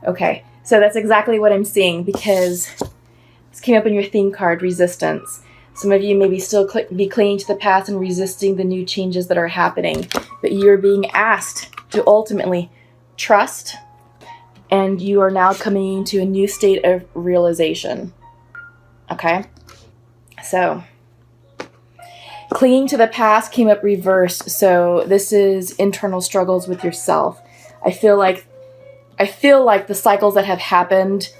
Okay, so that's exactly what I'm seeing, because this came up in your theme card, resistance. Some of you may be still be clinging to the past and resisting the new changes that are happening, but you're being asked to ultimately trust, and you are now coming into a new state of realization. Okay? So, clinging to the past came up reversed, so this is internal struggles with yourself. I feel like the cycles that have happened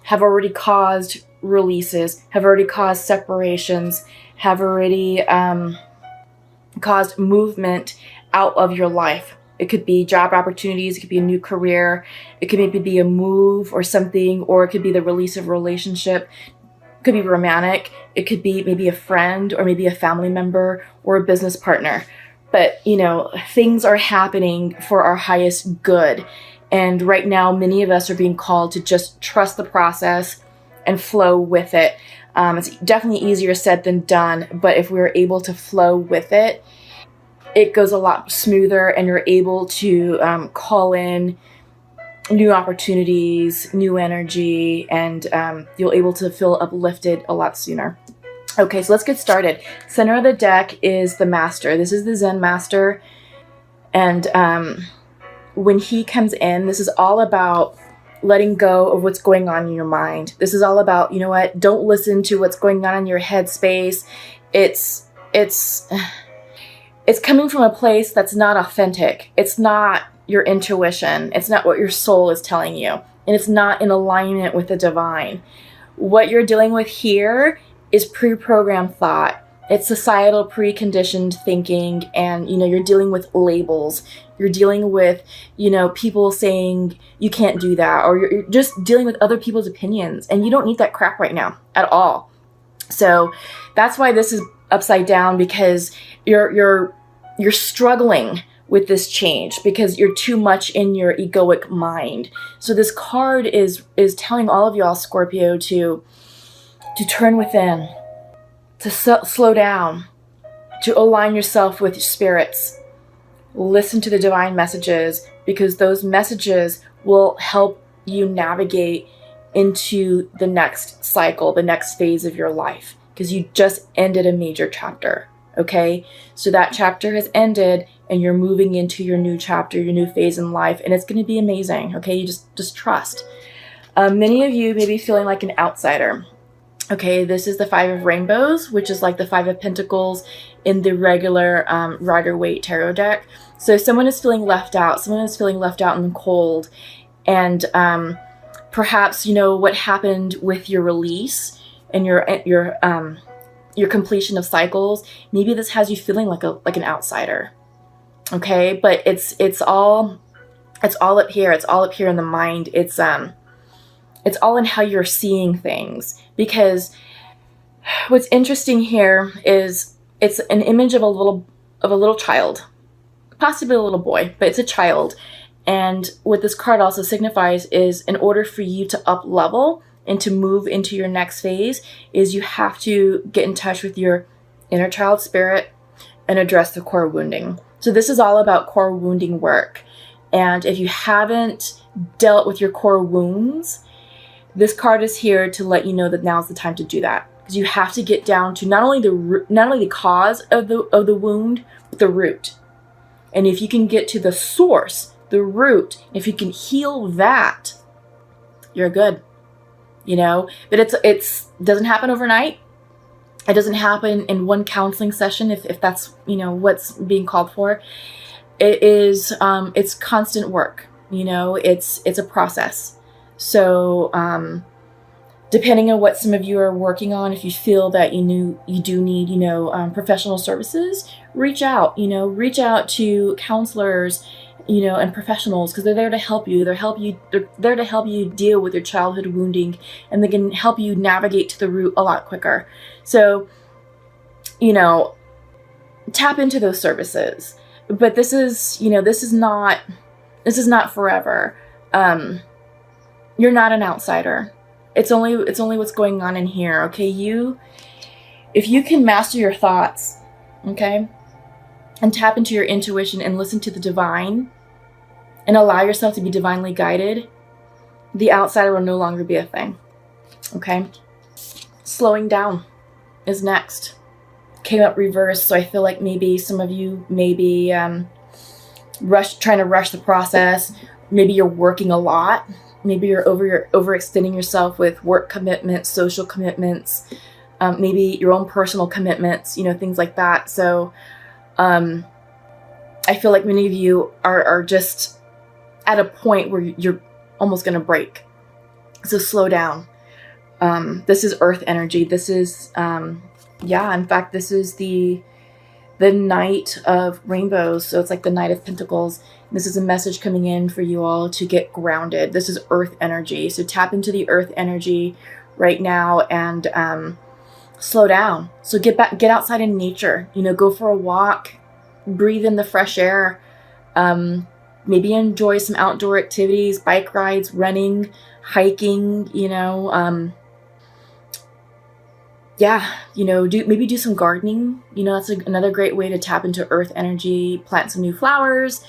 have already caused releases, have already caused separations, have already caused movement out of your life. It could be job opportunities, it could be a new career, it could maybe be a move or something, or it could be the release of a relationship. It could be romantic, it could be maybe a friend or maybe a family member or a business partner. But, things are happening for our highest good. And right now, many of us are being called to just trust the process and flow with it. It's definitely easier said than done, but if we're able to flow with it, it goes a lot smoother, and you're able to call in new opportunities, new energy, and you'll able to feel uplifted a lot sooner. Okay, so let's get started. Center of the deck is the Master. This is the Zen Master, and when he comes in, this is all about letting go of what's going on in your mind. This is all about, don't listen to what's going on in your head space. It's coming from a place that's not authentic. It's not your intuition. It's not what your soul is telling you. And it's not in alignment with the divine. What you're dealing with here is pre-programmed thought. It's societal preconditioned thinking, and you're dealing with labels. You're dealing with people saying you can't do that, or you're just dealing with other people's opinions, and you don't need that crap right now at all. So that's why this is upside down, because you're struggling with this change because you're too much in your egoic mind. So this card is telling all of y'all, Scorpio, to turn within, to slow down, to align yourself with your spirits. Listen to the divine messages, because those messages will help you navigate into the next cycle, the next phase of your life, because you just ended a major chapter. Okay, so that chapter has ended, and you're moving into your new chapter, your new phase in life, and it's going to be amazing. Okay, you just trust. Many of you may be feeling like an outsider. Okay, this is the Five of Rainbows, which is like the Five of Pentacles in the regular Rider-Waite tarot deck. So someone is feeling left out. Someone is feeling left out in the cold, and perhaps what happened with your release and your completion of cycles. Maybe this has you feeling like an outsider. Okay, but it's all up here. It's all up here in the mind. It's all in how you're seeing things. Because what's interesting here is it's an image of a little child, possibly a little boy, but it's a child. And what this card also signifies is, in order for you to up level and to move into your next phase, is you have to get in touch with your inner child spirit and address the core wounding. So this is all about core wounding work. And if you haven't dealt with your core wounds, this card is here to let you know that now's the time to do that. Because you have to get down to not only the cause of the wound, but the root. And if you can get to the source, the root, if you can heal that, you're good. But it's doesn't happen overnight. It doesn't happen in one counseling session, if that's what's being called for. It is it's constant work. It's a process. So depending on what some of you are working on, if you feel that you do need professional services, reach out to counselors and professionals, because they're there to help you. They're there to help you deal with your childhood wounding, and they can help you navigate to the root a lot quicker. So, tap into those services. But this is not forever. You're not an outsider. It's only what's going on in here. Okay, if you can master your thoughts, okay, and tap into your intuition and listen to the divine, and allow yourself to be divinely guided, The outsider will no longer be a thing. Okay? Slowing down is next. Came up reversed, so I feel like maybe some of you may be trying to rush the process. Maybe you're working a lot. Maybe you're overextending yourself with work commitments, social commitments, maybe your own personal commitments, things like that. So I feel like many of you are just at a point where you're almost going to break. So slow down. This is earth energy. This is, in fact, this is the Knight of Rainbows. So it's like the Knight of Pentacles. This is a message coming in for you all to get grounded. This is earth energy. So tap into the earth energy right now and slow down. So get outside in nature. Go for a walk, breathe in the fresh air. Maybe enjoy some outdoor activities, bike rides, running, hiking, maybe do some gardening. That's another great way to tap into earth energy. Plant some new flowers,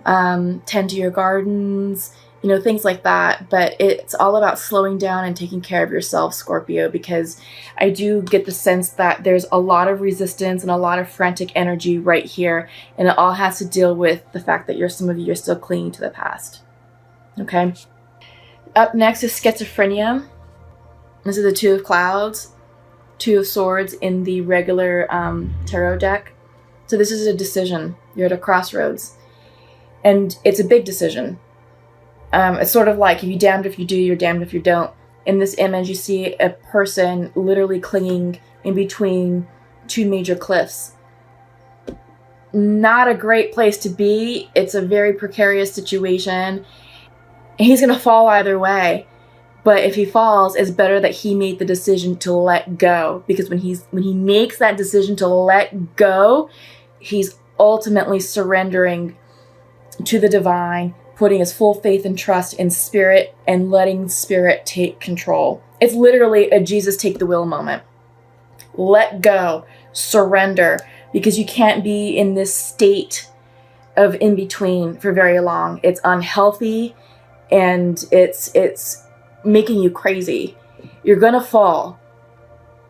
tend to your gardens, things like that. But it's all about slowing down and taking care of yourself, Scorpio, because I do get the sense that there's a lot of resistance and a lot of frantic energy right here. And it all has to deal with the fact that some of you are still clinging to the past. Okay. Up next is schizophrenia. This is the Two of Clouds. Two of Swords in the regular tarot deck. So this is a decision. You're at a crossroads. And it's a big decision. It's sort of like, you're damned if you do, you're damned if you don't. In this image, you see a person literally clinging in between two major cliffs. Not a great place to be. It's a very precarious situation. He's going to fall either way. But if he falls, it's better that he made the decision to let go. Because when he makes that decision to let go, he's ultimately surrendering to the divine, putting his full faith and trust in spirit and letting spirit take control. It's literally a Jesus take the wheel moment. Let go, surrender, because you can't be in this state of in between for very long. It's unhealthy and it's making you crazy. You're gonna fall,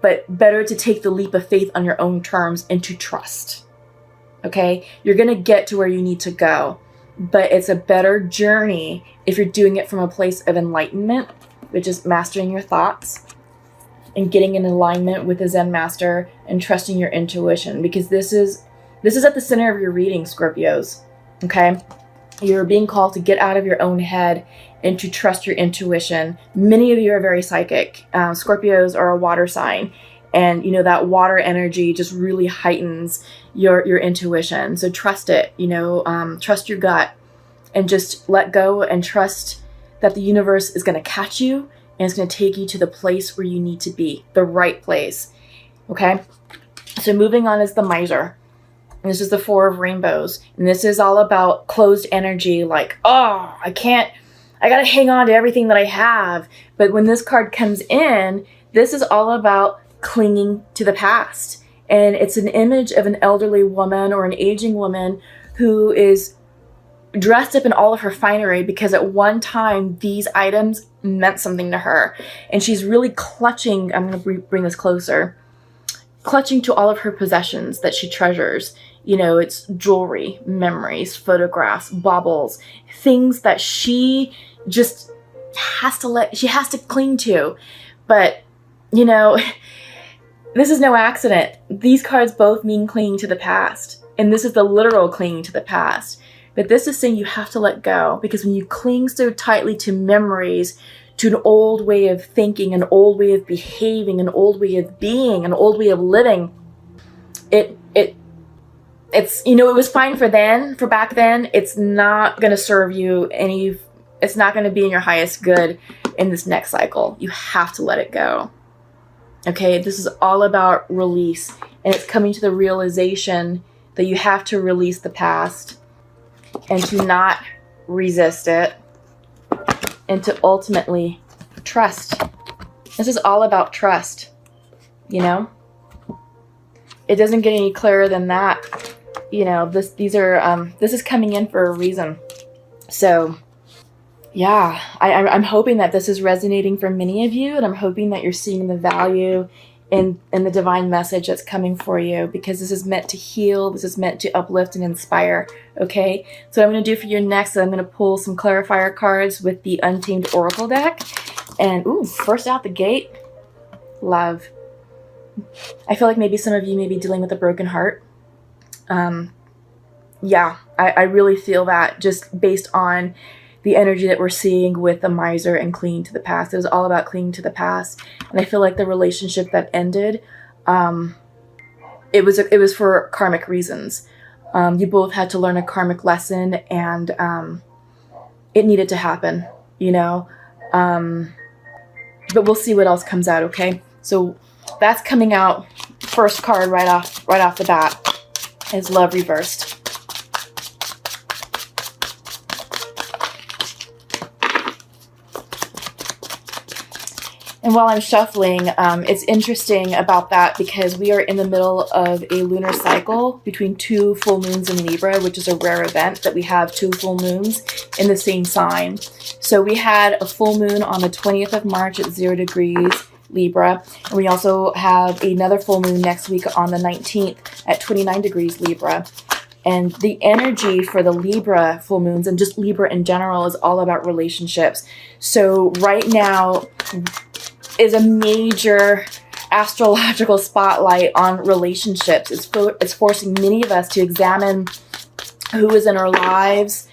but better to take the leap of faith on your own terms and to trust. Okay? You're gonna get to where you need to go, but it's a better journey if you're doing it from a place of enlightenment, which is mastering your thoughts and getting in alignment with the Zen master and trusting your intuition, because this is at the center of your reading, Scorpios. Okay? You're being called to get out of your own head and to trust your intuition. Many of you are very psychic. Scorpios are a water sign, and that water energy just really heightens your intuition. So trust it. Trust your gut, and just let go and trust that the universe is going to catch you and it's going to take you to the place where you need to be, the right place. Okay. So moving on is the Miser. And this is the Four of Rainbows. And this is all about closed energy, like, oh, I got to hang on to everything that I have. But when this card comes in, this is all about clinging to the past. And it's an image of an elderly woman or an aging woman who is dressed up in all of her finery because at one time these items meant something to her. And she's really clutching, I'm going to bring this closer, clutching to all of her possessions that she treasures. It's jewelry, memories, photographs, baubles, things that she just has to cling to. But, this is no accident. These cards both mean clinging to the past. And this is the literal clinging to the past. But this is saying you have to let go, because when you cling so tightly to memories, to an old way of thinking, an old way of behaving, an old way of being, an old way of living, it's, it was fine for back then. It's not going to serve you it's not going to be in your highest good in this next cycle. You have to let it go. Okay. This is all about release, and it's coming to the realization that you have to release the past and to not resist it and to ultimately trust. This is all about trust. It doesn't get any clearer than that. This is coming in for a reason. So, yeah, I'm hoping that this is resonating for many of you, and I'm hoping that you're seeing the value in the divine message that's coming for you, because this is meant to heal, this is meant to uplift and inspire, okay? So what I'm going to do for you next is I'm going to pull some clarifier cards with the Untamed Oracle deck. And, ooh, first out the gate, love. I feel like maybe some of you may be dealing with a broken heart. Yeah, I really feel that just based on the energy that we're seeing with the miser and clinging to the past. It was all about clinging to the past. And I feel like the relationship that ended, it was for karmic reasons. You both had to learn a karmic lesson, and it needed to happen, you know? But we'll see what else comes out, okay? So that's coming out. First card right off the bat is love reversed. And while I'm shuffling, it's interesting about that because we are in the middle of a lunar cycle between 2 full moons in Libra, which is a rare event that we have 2 full moons in the same sign. So we had a full moon on the 20th of March at 0 degrees Libra. And we also have another full moon next week on the 19th at 29 degrees Libra. And the energy for the Libra full moons and just Libra in general is all about relationships. So right now is a major astrological spotlight on relationships. It's forcing many of us to examine who is in our lives,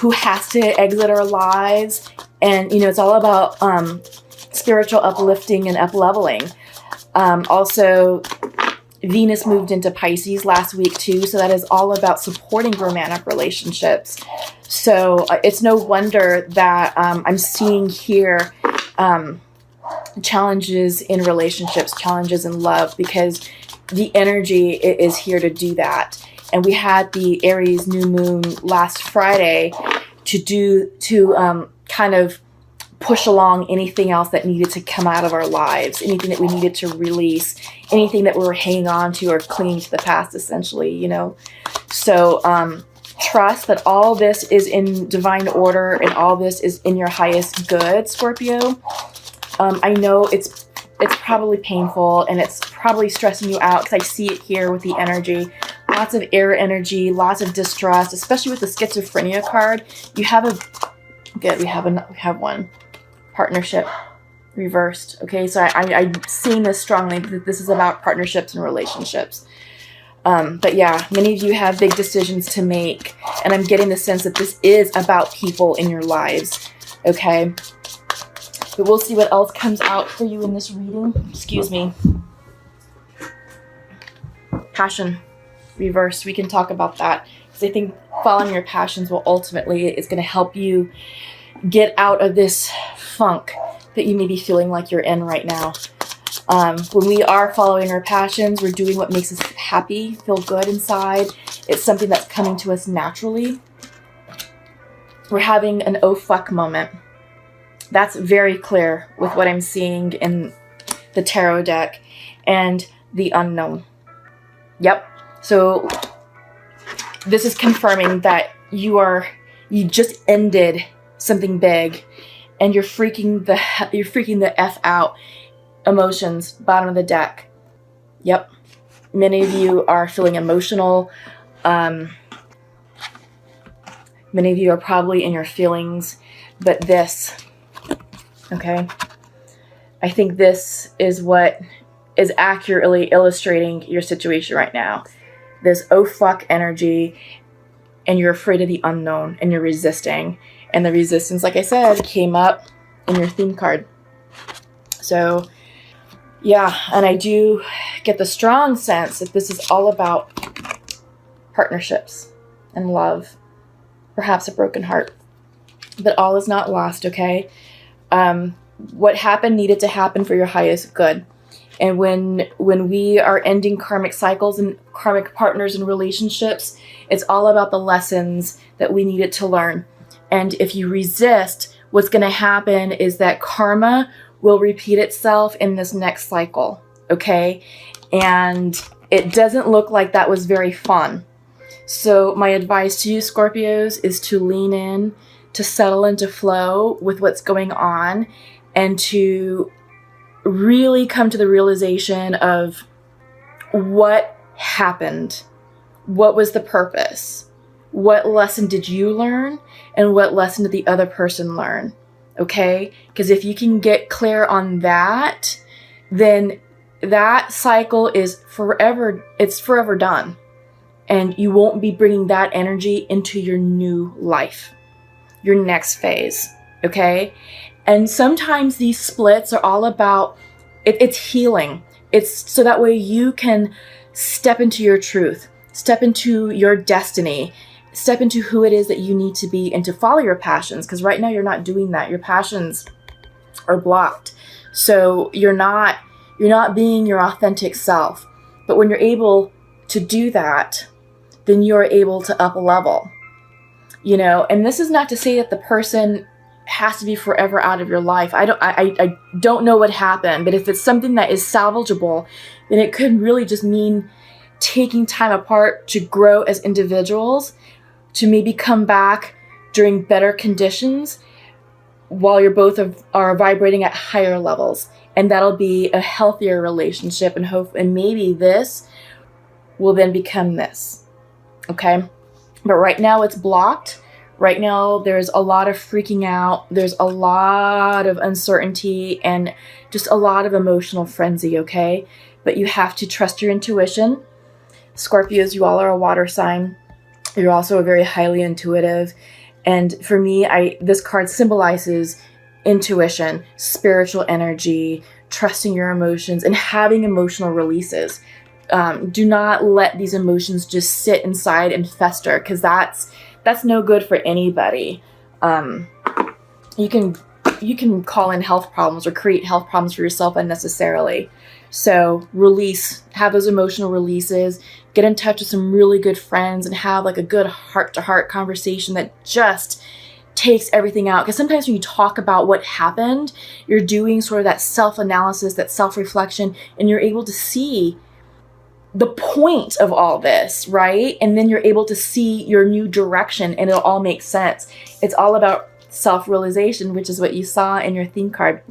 who has to exit our lives. And, you know, it's all about spiritual uplifting and up-leveling. Also, Venus moved into Pisces last week too, so that is all about supporting romantic relationships. So it's no wonder that I'm seeing here challenges in relationships, challenges in love, because the energy is here to do that. And we had the Aries new moon last Friday to kind of push along anything else that needed to come out of our lives, anything that we needed to release, anything that we were hanging on to or clinging to the past, essentially, you know. So trust that all this is in divine order and all this is in your highest good, Scorpio. I know it's probably painful and it's probably stressing you out because I see it here with the energy. Lots of air energy, lots of distrust, especially with the schizophrenia card. You have we have one. Partnership reversed. Okay, so I'm seeing this strongly that this is about partnerships and relationships. But yeah, many of you have big decisions to make, and I'm getting the sense that this is about people in your lives. Okay, but we'll see what else comes out for you in this reading. Excuse me. Passion reversed. We can talk about that because I think following your passions will ultimately is going to help you get out of this funk that you may be feeling like you're in right now. When we are following our passions, we're doing what makes us happy, feel good inside. It's something that's coming to us naturally. We're having an oh fuck moment. That's very clear with what I'm seeing in the tarot deck and the unknown. Yep. So this is confirming that you just ended something big and you're freaking the F out. Emotions, bottom of the deck. Yep. Many of you are feeling emotional. Many of you are probably in your feelings, but this, okay, I think this is what is accurately illustrating your situation right now. This oh fuck energy, and you're afraid of the unknown, and you're resisting. And the resistance, like I said, came up in your theme card. So, yeah, and I do get the strong sense that this is all about partnerships and love, perhaps a broken heart. But all is not lost, okay? What happened needed to happen for your highest good. And when we are ending karmic cycles and karmic partners and relationships, it's all about the lessons that we needed to learn. And if you resist, what's going to happen is that karma will repeat itself in this next cycle, okay? And it doesn't look like that was very fun. So my advice to you, Scorpios, is to lean in to settle and to flow with what's going on, and to really come to the realization of what happened, what was the purpose, what lesson did you learn, and what lesson did the other person learn, okay? Because if you can get clear on that, then that cycle is forever, it's forever done. And you won't be bringing that energy into your new life, your next phase, okay? And sometimes these splits are all about, it's healing. It's so that way you can step into your truth, step into your destiny, step into who it is that you need to be, and to follow your passions. Because right now you're not doing that. Your passions are blocked. So you're not being your authentic self. But when you're able to do that, then you're able to up a level, you know. And this is not to say that the person has to be forever out of your life. I don't know what happened, but if it's something that is salvageable, then it could really just mean taking time apart to grow as individuals, to maybe come back during better conditions while you're both are vibrating at higher levels. And that'll be a healthier relationship, and hope, and maybe this will then become this. Okay? But right now it's blocked. Right now there's a lot of freaking out. There's a lot of uncertainty and just a lot of emotional frenzy, okay? But you have to trust your intuition. Scorpios, you all are a water sign. You're also a very highly intuitive. And for me, this card symbolizes intuition, spiritual energy, trusting your emotions, and having emotional releases. Do not let these emotions just sit inside and fester, because that's no good for anybody. You can call in health problems or create health problems for yourself unnecessarily. So release, have those emotional releases, get in touch with some really good friends, and have like a good heart-to-heart conversation that just takes everything out. Because sometimes when you talk about what happened, you're doing sort of that self-analysis, that self-reflection, and you're able to see the point of all this, right? And then you're able to see your new direction, and it'll all make sense. It's all about self-realization, which is what you saw in your theme card.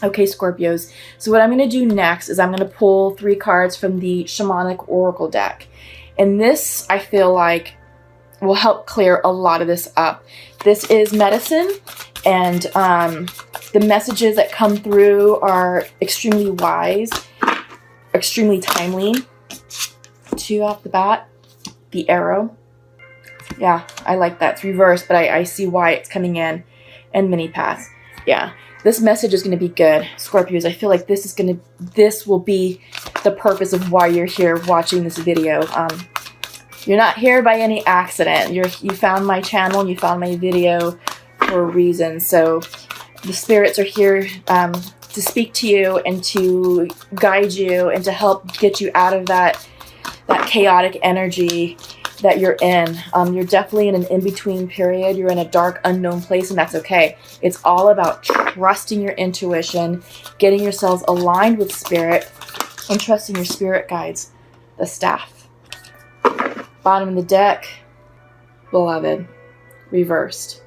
Okay, Scorpios. So what I'm going to do next is I'm going to pull 3 cards from the Shamanic Oracle deck. And this, I feel like, will help clear a lot of this up. This is medicine, and the messages that come through are extremely wise, extremely timely. 2 off the bat, the arrow. Yeah, I like that. It's reversed, but I see why it's coming in. And mini pass. Yeah, this message is going to be good, Scorpios. I feel like this will be the purpose of why you're here watching this video. You're not here by any accident. You found my channel and you found my video for a reason. So the spirits are here to speak to you and to guide you and to help get you out of that chaotic energy that you're in. You're definitely in an in-between period. You're in a dark, unknown place, and that's okay. It's all about trusting your intuition, getting yourselves aligned with spirit, and trusting your spirit guides, the staff. Bottom of the deck, beloved, reversed.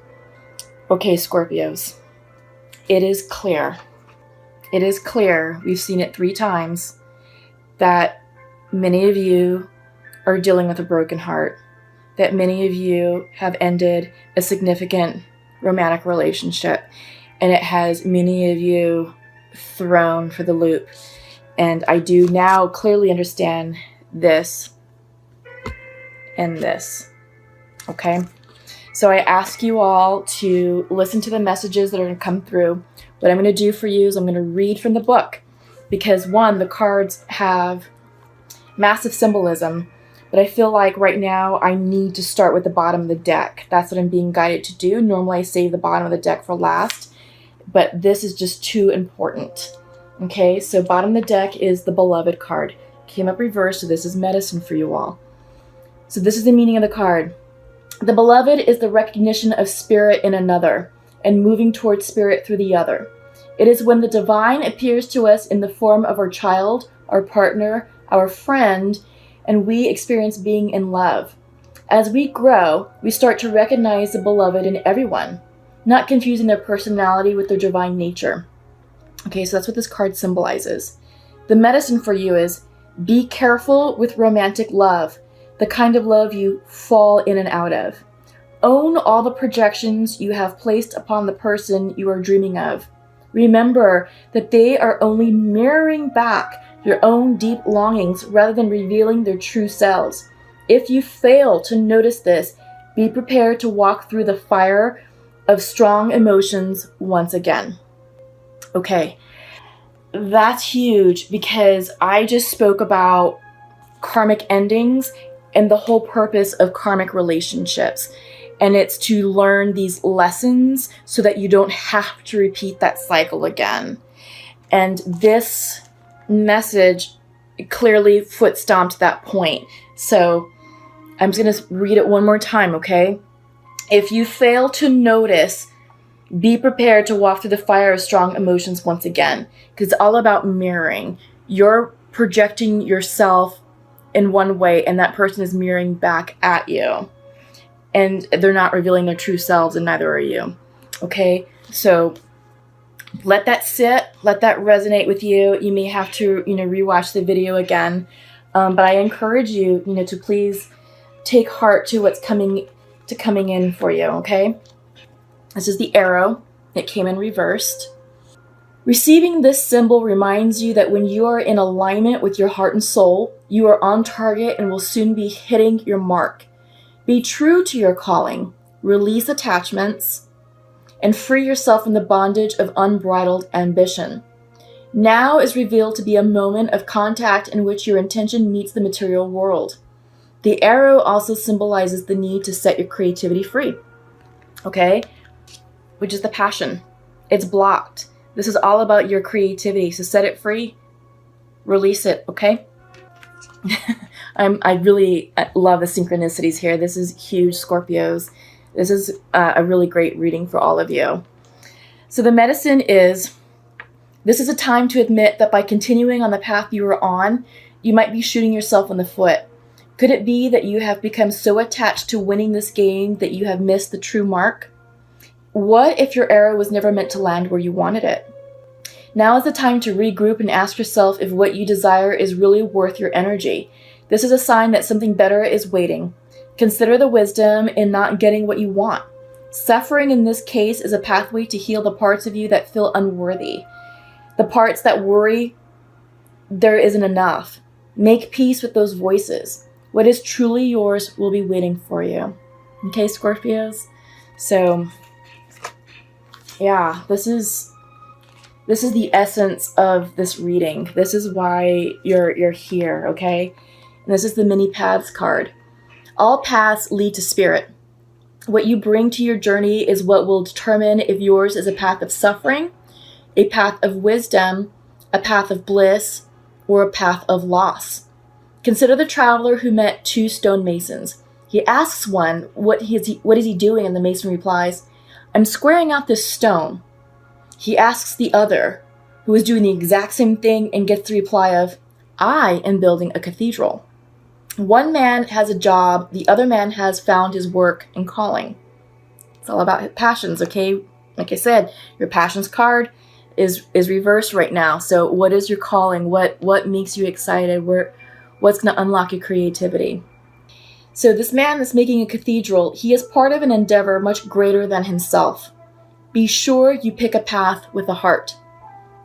Okay, Scorpios, it is clear. It is clear, we've seen it 3 times, that many of you are dealing with a broken heart, that many of you have ended a significant romantic relationship, and it has many of you thrown for the loop. And I do now clearly understand this and this, okay? So I ask you all to listen to the messages that are going to come through. What I'm going to do for you is I'm going to read from the book, because 1, the cards have massive symbolism, but I feel like right now I need to start with the bottom of the deck. That's what I'm being guided to do. Normally I save the bottom of the deck for last, but this is just too important. Okay, so bottom of the deck is the Beloved card. Came up reversed, so this is medicine for you all. So this is the meaning of the card. The Beloved is the recognition of spirit in another and moving towards spirit through the other. It is when the divine appears to us in the form of our child, our partner, our friend, and we experience being in love. As we grow, we start to recognize the Beloved in everyone. not confusing their personality with their divine nature. Okay, so that's what this card symbolizes. The medicine for you is be careful with romantic love, the kind of love you fall in and out of. Own all the projections you have placed upon the person you are dreaming of. Remember that they are only mirroring back your own deep longings rather than revealing their true selves. If you fail to notice this, be prepared to walk through the fire of strong emotions once again. Okay, that's huge because I just spoke about karmic endings and the whole purpose of karmic relationships. And it's to learn these lessons so that you don't have to repeat that cycle again. And this message clearly foot stomped that point. So I'm just going to read it one more time, okay? If you fail to notice, be prepared to walk through the fire of strong emotions once again. Because it's all about mirroring. You're projecting yourself in one way, and that person is mirroring back at you. And they're not revealing their true selves, and neither are you. Okay? So let that sit. Let that resonate with you. You may have to, rewatch the video again. But I encourage you, to please take heart to what's coming in for you, okay? This is the arrow. It came in reversed. Receiving this symbol reminds you that when you are in alignment with your heart and soul, you are on target and will soon be hitting your mark. Be true to your calling, release attachments, and free yourself from the bondage of unbridled ambition. Now is revealed to be a moment of contact in which your intention meets the material world. The arrow also symbolizes the need to set your creativity free, okay? Which is the passion. It's blocked. This is all about your creativity, so set it free, release it, okay? I really love the synchronicities here. This is huge, Scorpios. This is a really great reading for all of you. So the medicine is, this is a time to admit that by continuing on the path you are on, you might be shooting yourself in the foot. Could it be that you have become so attached to winning this game that you have missed the true mark? What if your arrow was never meant to land where you wanted it? Now is the time to regroup and ask yourself if what you desire is really worth your energy. This is a sign that something better is waiting. Consider the wisdom in not getting what you want. Suffering in this case is a pathway to heal the parts of you that feel unworthy. The parts that worry there isn't enough. Make peace with those voices. What is truly yours will be waiting for you. Okay, Scorpios? So, yeah, this is the essence of this reading. This is why you're here, okay? And this is the mini paths card. All paths lead to spirit. What you bring to your journey is what will determine if yours is a path of suffering, a path of wisdom, a path of bliss, or a path of loss. Consider the traveler who met two stonemasons. He asks one, what is he doing? And the mason replies, I'm squaring out this stone. He asks the other, who is doing the exact same thing, and gets the reply of, I am building a cathedral. One man has a job, the other man has found his work and calling. It's all about passions, okay? Like I said, your passions card is reversed right now. So what is your calling? What makes you excited? What's going to unlock your creativity? So this man that's making a cathedral, he is part of an endeavor much greater than himself. Be sure you pick a path with a heart.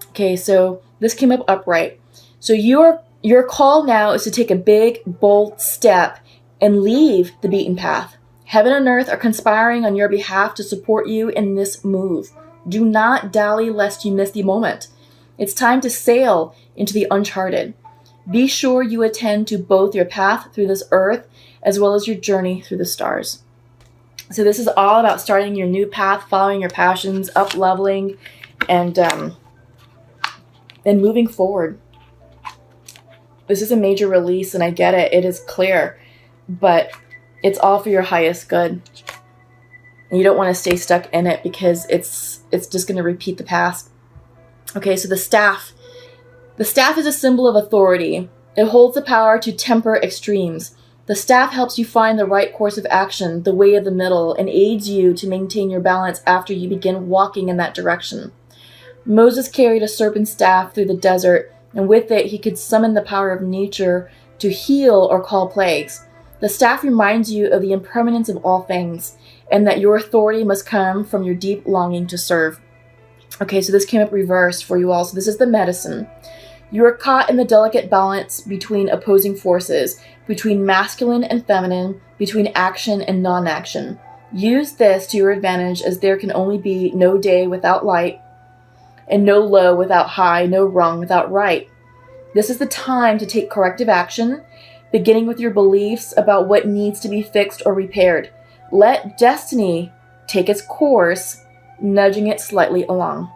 Okay, so this came up upright. So your call now is to take a big, bold step and leave the beaten path. Heaven and earth are conspiring on your behalf to support you in this move. Do not dally lest you miss the moment. It's time to sail into the uncharted. Be sure you attend to both your path through this earth as well as your journey through the stars. So this is all about starting your new path, following your passions, up-leveling, and moving forward. This is a major release, and I get it. It is clear, but it's all for your highest good. And you don't want to stay stuck in it because it's just going to repeat the past. Okay, so the staff. The staff is a symbol of authority. It holds the power to temper extremes. The staff helps you find the right course of action, the way of the middle, and aids you to maintain your balance after you begin walking in that direction. Moses carried a serpent staff through the desert, and with it he could summon the power of nature to heal or call plagues. The staff reminds you of the impermanence of all things, and that your authority must come from your deep longing to serve. Okay, so this came up reversed for you all. So this is the medicine. You are caught in the delicate balance between opposing forces, between masculine and feminine, between action and non-action. Use this to your advantage, as there can only be no day without light, and no low without high, no wrong without right. This is the time to take corrective action, beginning with your beliefs about what needs to be fixed or repaired. Let destiny take its course, nudging it slightly along.